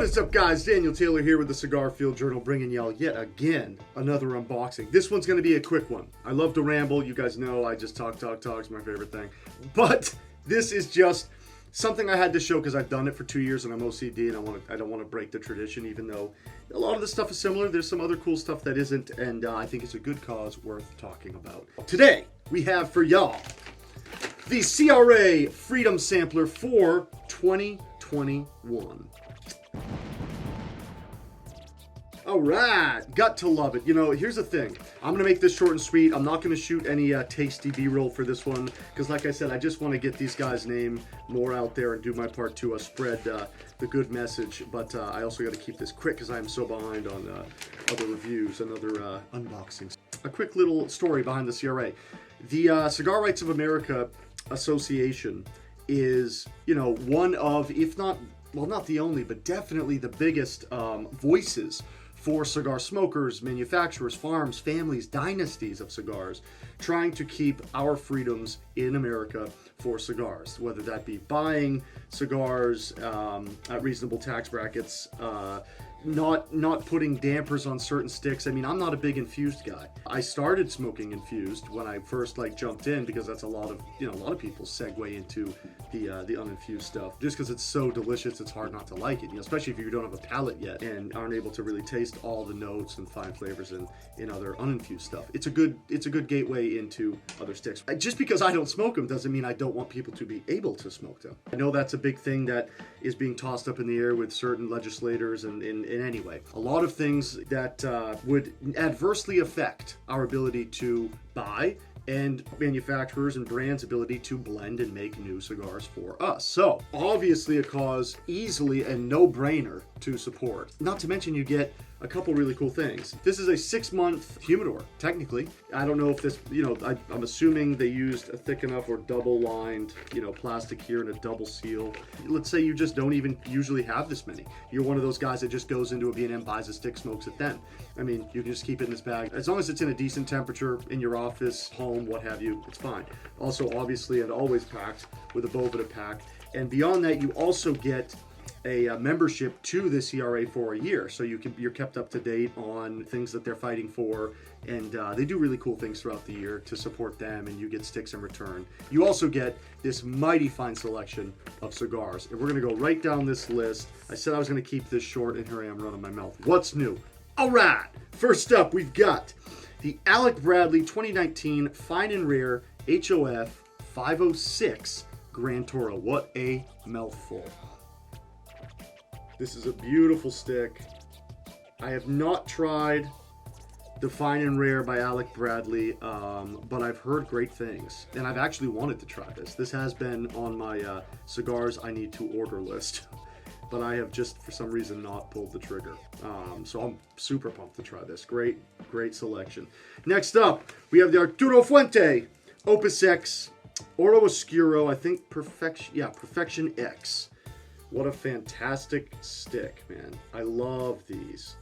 What is up, guys? Daniel Taylor here with the Cigar Field Journal, bringing y'all yet again another unboxing. This one's going to be a quick one. I love to ramble. You guys know I just talk. It's my favorite thing. But this is just something I had to show because I've done it for 2 years and I'm OCD and I don't want to break the tradition, even though a lot of the stuff is similar. There's some other cool stuff that isn't, and I think it's a good cause worth talking about. Today, we have for y'all the CRA Freedom Sampler for 2021. All right, got to love it. You know, here's the thing. I'm going to make this short and sweet. I'm not going to shoot any tasty B-roll for this one because, like I said, I just want to get these guys' name more out there and do my part to spread the good message. But I also got to keep this quick because I am so behind on other reviews and other unboxings. A quick little story behind the CRA. The Cigar Rights of America Association is, you know, one of, if not, well, not the only, but definitely the biggest voices for cigar smokers, manufacturers, farms, families, dynasties of cigars, trying to keep our freedoms in America for cigars, whether that be buying cigars at reasonable tax brackets, not putting dampers on certain sticks. I mean, I'm not a big infused guy. I started smoking infused when I first jumped in because that's a lot of people segue into the uninfused stuff just because it's so delicious. It's hard not to like it, you know, especially if you don't have a palate yet and aren't able to really taste all the notes and fine flavors in other uninfused stuff. It's a good gateway into other sticks. Just because I don't smoke them doesn't mean I don't want people to be able to smoke them. I know that's a big thing that is being tossed up in the air with certain legislators and in any way. A lot of things that would adversely affect our ability to buy and manufacturers and brands' ability to blend and make new cigars for us. So, obviously a cause easily and no-brainer to support. Not to mention you get a couple really cool things. This is a 6-month humidor, technically. I don't know if this, you know, I'm assuming they used a thick enough or double-lined, you know, plastic here and a double seal. Let's say you just don't even usually have this many. You're one of those guys that just goes into a B&M, buys a stick, smokes it then. I mean, you can just keep it in this bag. As long as it's in a decent temperature, in your office, home, what have you, it's fine. Also, obviously, and always packed with a Boveda Pack. And beyond that, you also get a membership to the CRA for a year, so you're kept up to date on things that they're fighting for, and they do really cool things throughout the year to support them, and you get sticks in return. You also get this mighty fine selection of cigars, and we're going to go right down this list. I said I was going to keep this short, and here I am running my mouth. What's new? All right, first up we've got the Alec Bradley 2019 Fine and Rare HOF 506 Grand Toro. What a mouthful. This is a beautiful stick. I have not tried the Fine and Rare by Alec Bradley, but I've heard great things. And I've actually wanted to try this. This has been on my cigars I need to order list. But I have just, for some reason, not pulled the trigger. So I'm super pumped to try this. Great selection. Next up, we have the Arturo Fuente Opus X Oro Oscuro, I think Perfection X. What a fantastic stick, man. I love these.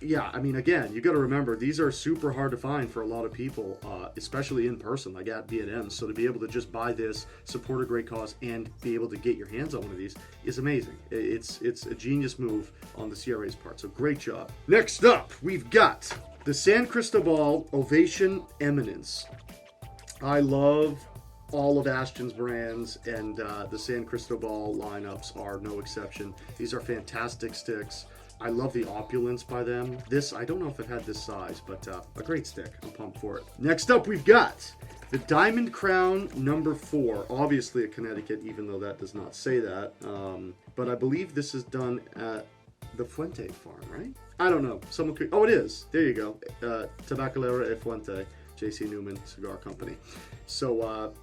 Yeah, I mean, again, you got to remember, these are super hard to find for a lot of people, especially in person, like at B&M. So to be able to just buy this, support a great cause, and be able to get your hands on one of these is amazing. It's a genius move on the CRA's part, so great job. Next up, we've got the San Cristobal Ovation Eminence. I love all of Ashton's brands, and the San Cristobal lineups are no exception. These are fantastic sticks. I love the opulence by them. This, I don't know if it had this size, but a great stick. I'm pumped for it. Next up, we've got the Diamond Crown number 4. Obviously a Connecticut, even though that does not say that. But I believe this is done at the Fuente farm, right? I don't know. Someone could, oh, it is. There you go. Tabacalera e Fuente, J.C. Newman Cigar Company. So,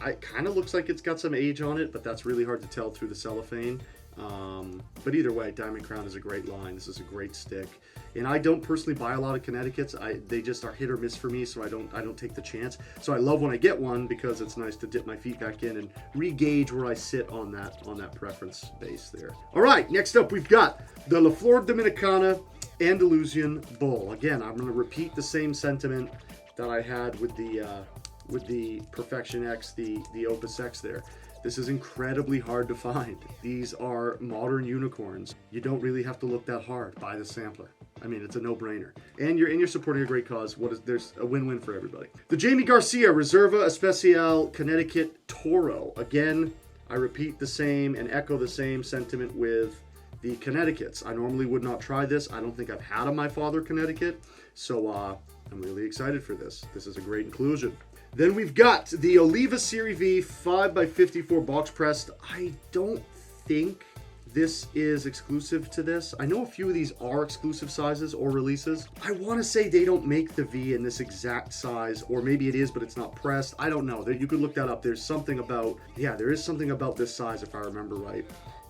it kind of looks like it's got some age on it, but that's really hard to tell through the cellophane. But either way, Diamond Crown is a great line. This is a great stick. And I don't personally buy a lot of Connecticut's. They just are hit or miss for me, so I don't take the chance. So I love when I get one because it's nice to dip my feet back in and re-gauge where I sit on that preference base there. All right, next up we've got the La Flor Dominicana Andalusian Bull. Again, I'm going to repeat the same sentiment that I had with the Perfection X, the Opus X there. This is incredibly hard to find. These are modern unicorns. You don't really have to look that hard. Buy the sampler. I mean, it's a no-brainer. And you're supporting a great cause. There's a win-win for everybody. The Jamie Garcia Reserva Especial Connecticut Toro. Again, I repeat the same and echo the same sentiment with the Connecticut's. I normally would not try this. I don't think I've had a My Father Connecticut. So I'm really excited for this. This is a great inclusion. Then we've got the Oliva Serie V 5x54 box pressed. I don't think this is exclusive to this. I know a few of these are exclusive sizes or releases. I want to say they don't make the V in this exact size, or maybe it is, but it's not pressed. I don't know. You could look that up. There's something about, there is something about this size if I remember right.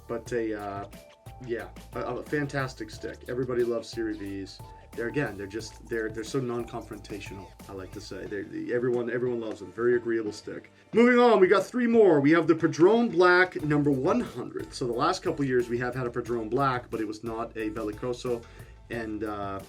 But a fantastic stick. Everybody loves Serie Vs. They're so non-confrontational, I like to say. Everyone loves them. Very agreeable stick. Moving on, we got 3 more. We have the Padron Black number 100. So the last couple years we have had a Padron Black, but it was not a Bellicoso. And the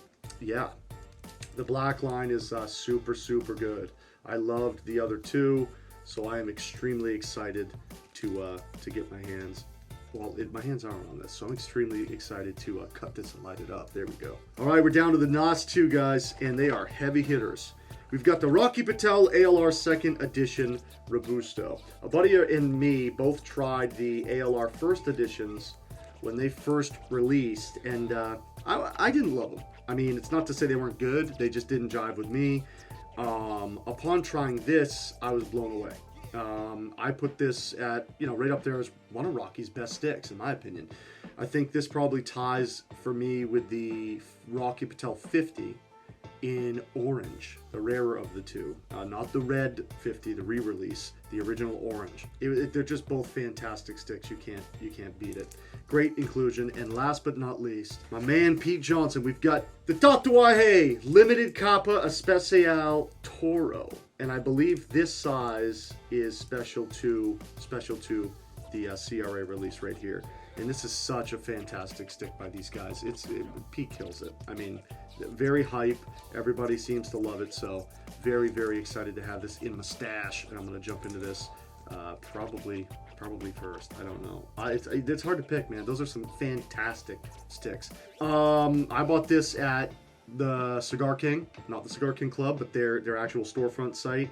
black line is super, super good. I loved the other 2, so I am extremely excited to get my hands. Well, my hands aren't on this, so I'm extremely excited to cut this and light it up. There we go. All right, we're down to the last 2, guys, and they are heavy hitters. We've got the Rocky Patel ALR 2nd Edition Robusto. A buddy and me both tried the ALR 1st editions when they first released, and I didn't love them. I mean, it's not to say they weren't good. They just didn't jive with me. Upon trying this, I was blown away. I put this at, right up there as one of Rocky's best sticks, in my opinion. I think this probably ties for me with the Rocky Patel 50 in orange, the rarer of the 2. Not the red 50, the re-release, the original orange. They're just both fantastic sticks. You can't beat it. Great inclusion. And last but not least, my man Pete Johnson. We've got the Tatuaje Limited Capa Especial Toro. And I believe this size is special to the CRA release right here. And this is such a fantastic stick by these guys. Pete kills it. I mean, very hype. Everybody seems to love it. So very, very excited to have this in my stash. And I'm going to jump into this probably first. I don't know. It's hard to pick, man. Those are some fantastic sticks. I bought this at the Cigar King, not the Cigar King Club, but their actual storefront site,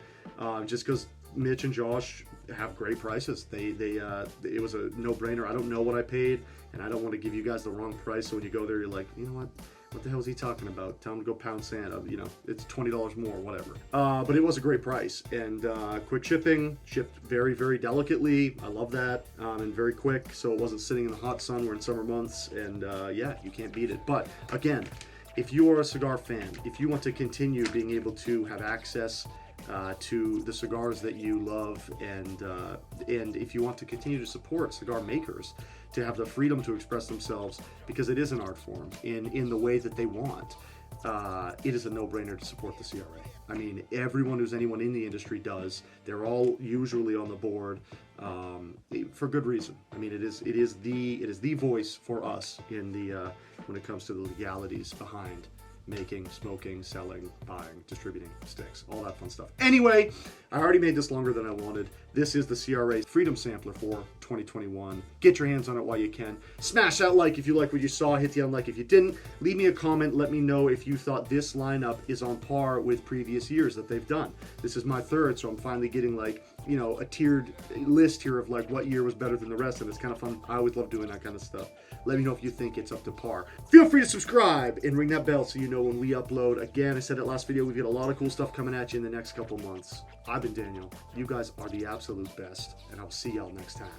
just because Mitch and Josh have great prices. It was a no-brainer. I don't know what I paid, and I don't want to give you guys the wrong price, so when you go there, you're like, you know what the hell is he talking about? Tell him to go pound sand. It's $20 more, whatever. But it was a great price, and quick shipping, shipped very, very delicately. I love that, and very quick, so it wasn't sitting in the hot sun. We're in summer months, and you can't beat it. But again, if you are a cigar fan, if you want to continue being able to have access to the cigars that you love, and if you want to continue to support cigar makers to have the freedom to express themselves, because it is an art form in the way that they want, it is a no-brainer to support the CRA. I mean, everyone who's anyone in the industry does. They're all usually on the board for good reason. I mean, it is the voice for us in the when it comes to the legalities behind making, smoking, selling, buying, distributing sticks, all that fun stuff. Anyway, I already made this longer than I wanted. This is the CRA Freedom Sampler for 2021. Get your hands on it while you can. Smash that like if you like what you saw. Hit the unlike if you didn't. Leave me a comment. Let me know if you thought this lineup is on par with previous years that they've done. This is my 3rd, so I'm finally getting a tiered list here of what year was better than the rest, and it's kind of fun. I always love doing that kind of stuff. Let me know if you think it's up to par. Feel free to subscribe and ring that bell so you know when we upload. Again, I said it last video, we've got a lot of cool stuff coming at you in the next couple months. I've been Daniel. You guys are the absolute best, and I'll see y'all next time.